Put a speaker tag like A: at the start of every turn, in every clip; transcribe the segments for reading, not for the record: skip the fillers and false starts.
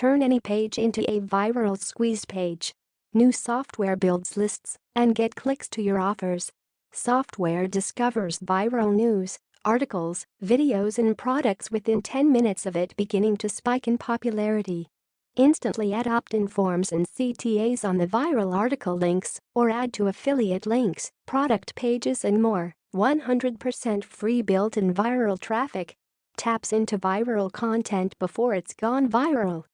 A: Turn any page into a viral squeeze page. New software builds lists and get clicks to your offers. Software discovers viral news, articles, videos and products within 10 minutes of it beginning to spike in popularity. Instantly add opt-in forms and CTAs on the viral article links or add to affiliate links, product pages and more. 100% free built-in viral traffic. Taps into viral content before it's gone viral.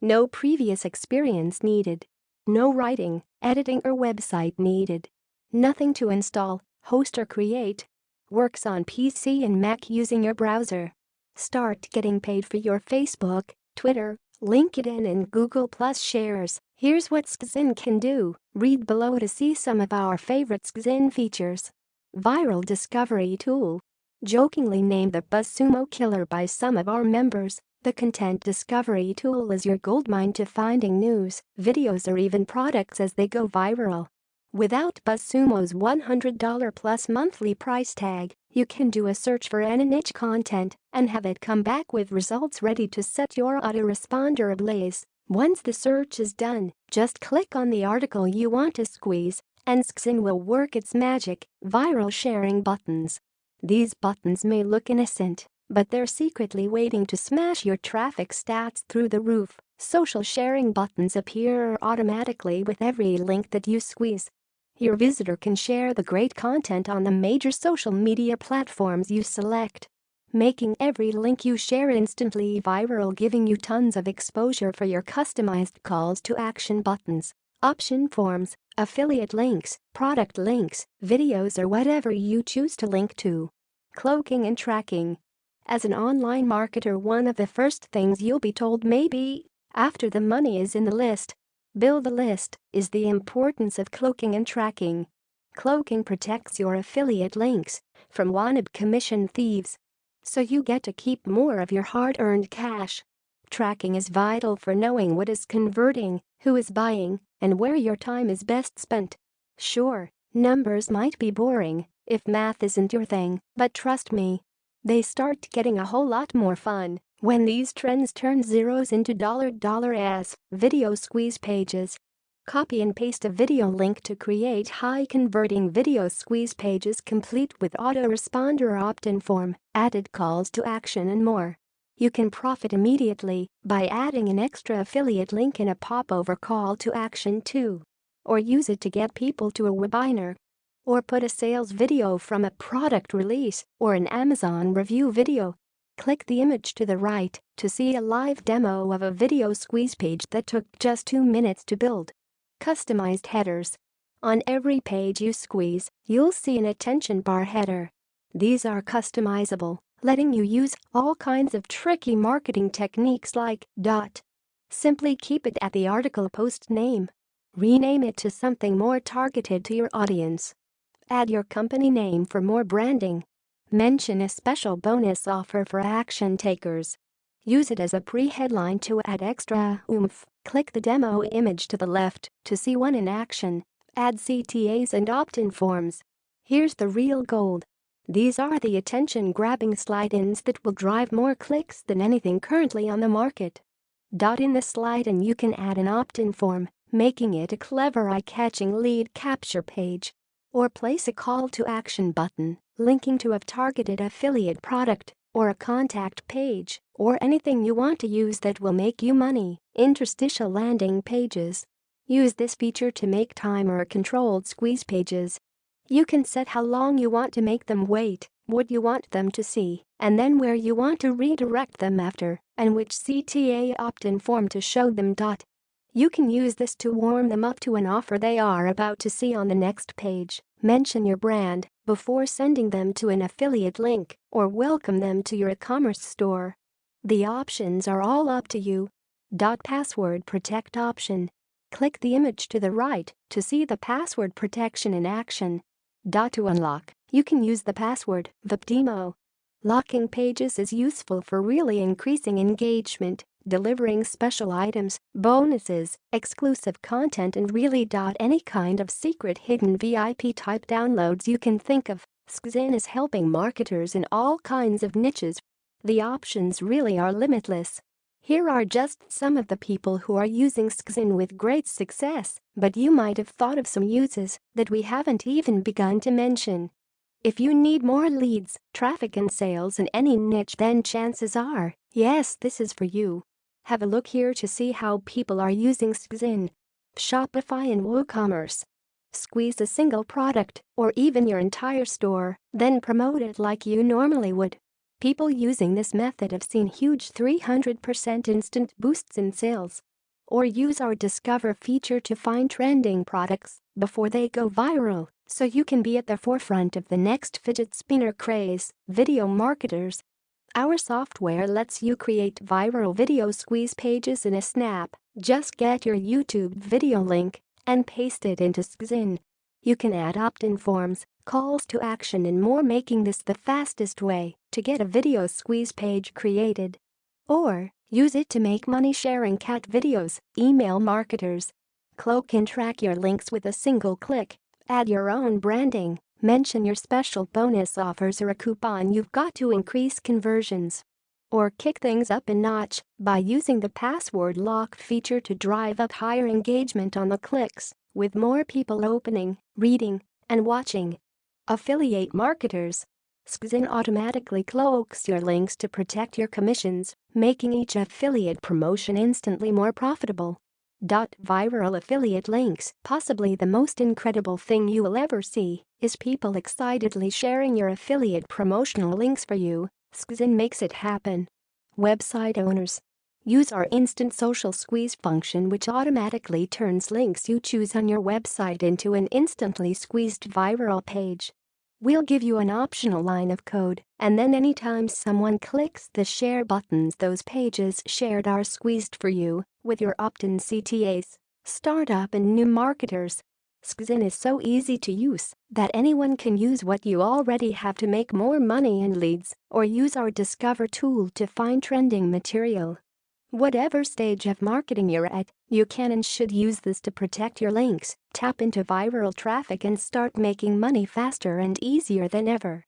A: No previous experience needed. No writing, editing or website needed. Nothing to install, host or create. Works on PC and Mac using your browser. Start getting paid for your Facebook, Twitter, LinkedIn and Google Plus shares. Here's what SQZin can do. Read below to see some of our favorite SQZin features. Viral discovery tool. Jokingly named the BuzzSumo killer by some of our members, the content discovery tool is your goldmine to finding news, videos or even products as they go viral. Without BuzzSumo's $100 plus monthly price tag, you can do a search for any niche content and have it come back with results ready to set your autoresponder ablaze. Once the search is done, just click on the article you want to squeeze, and SQZin will work its magic. Viral sharing buttons. These buttons may look innocent, but they're secretly waiting to smash your traffic stats through the roof. Social sharing buttons appear automatically with every link that you squeeze. Your visitor can share the great content on the major social media platforms you select, making every link you share instantly viral, giving you tons of exposure for your customized calls to action buttons, option forms, affiliate links, product links, videos or whatever you choose to link to. Cloaking and tracking. As an online marketer, one of the first things you'll be told maybe after the money is in the list, build a list, is the importance of cloaking and tracking. Cloaking protects your affiliate links from wannabe commission thieves, so you get to keep more of your hard-earned cash. Tracking is vital for knowing what is converting, who is buying, and where your time is best spent. Sure, numbers might be boring if math isn't your thing, but trust me, they start getting a whole lot more fun when these trends turn zeros into $as video squeeze pages. Copy and paste a video link to create high-converting video squeeze pages complete with autoresponder opt-in form, added calls to action and more. You can profit immediately by adding an extra affiliate link in a popover call to action too. Or use it to get people to a webinar. Or put a sales video from a product release or an Amazon review video. Click the image to the right to see a live demo of a video squeeze page that took just 2 minutes to build. Customized headers. On every page you squeeze, you'll see an attention bar header. These are customizable, letting you use all kinds of tricky marketing techniques like dot. Simply keep it at the article post name. Rename it to something more targeted to your audience. Add your company name for more branding. Mention a special bonus offer for action takers. Use it as a pre-headline to add extra oomph. Click the demo image to the left to see one in action. Add CTAs and opt-in forms. Here's the real gold. These are the attention-grabbing slide-ins that will drive more clicks than anything currently on the market. In the slide-in you can add an opt-in form, making it a clever eye-catching lead capture page. Or place a call to action button, linking to a targeted affiliate product, or a contact page, or anything you want to use that will make you money. Interstitial landing pages. Use this feature to make timer-controlled squeeze pages. You can set how long you want to make them wait, what you want them to see, and then where you want to redirect them after, and which CTA opt-in form to show them. You can use this to warm them up to an offer they are about to see on the next page. Mention your brand before sending them to an affiliate link or welcome them to your e-commerce store. The options are all up to you. Password protect option. Click the image to the right to see the password protection in action. To unlock, you can use the password VIP demo. Locking pages is useful for really increasing engagement, delivering special items, bonuses, exclusive content and really any kind of secret hidden VIP type downloads you can think of. SQZin is helping marketers in all kinds of niches. The options really are limitless. Here are just some of the people who are using SQZin with great success, but you might have thought of some uses that we haven't even begun to mention. If you need more leads, traffic and sales in any niche, then chances are, yes, this is for you. Have a look here to see how people are using SQZin. Shopify and WooCommerce. Squeeze a single product or even your entire store, then promote it like you normally would. People using this method have seen huge 300% instant boosts in sales. Or use our Discover feature to find trending products before they go viral, so you can be at the forefront of the next fidget spinner craze. Video marketers. Our software lets you create viral video squeeze pages in a snap. Just get your YouTube video link and paste it into SQZin. You can add opt-in forms, calls to action and more, making this the fastest way to get a video squeeze page created. Or use it to make money sharing cat videos. Email marketers. Cloak and track your links with a single click. Add your own branding, mention your special bonus offers or a coupon you've got to increase conversions. Or kick things up a notch by using the password lock feature to drive up higher engagement on the clicks, with more people opening, reading, and watching. Affiliate marketers. SQZin automatically cloaks your links to protect your commissions, making each affiliate promotion instantly more profitable. Viral affiliate links. Possibly the most incredible thing you will ever see is people excitedly sharing your affiliate promotional links for you. SQZin makes it happen. Website owners. Use our instant social squeeze function, which automatically turns links you choose on your website into an instantly squeezed viral page. We'll give you an optional line of code, and then anytime someone clicks the share buttons, those pages shared are squeezed for you with your opt-in Ctas. Startup and new marketers. SQZin is so easy to use that anyone can use what you already have to make more money and leads, or use our Discover tool to find trending material. Whatever stage of marketing you're at, you can and should use this to protect your links, tap into viral traffic and start making money faster and easier than ever.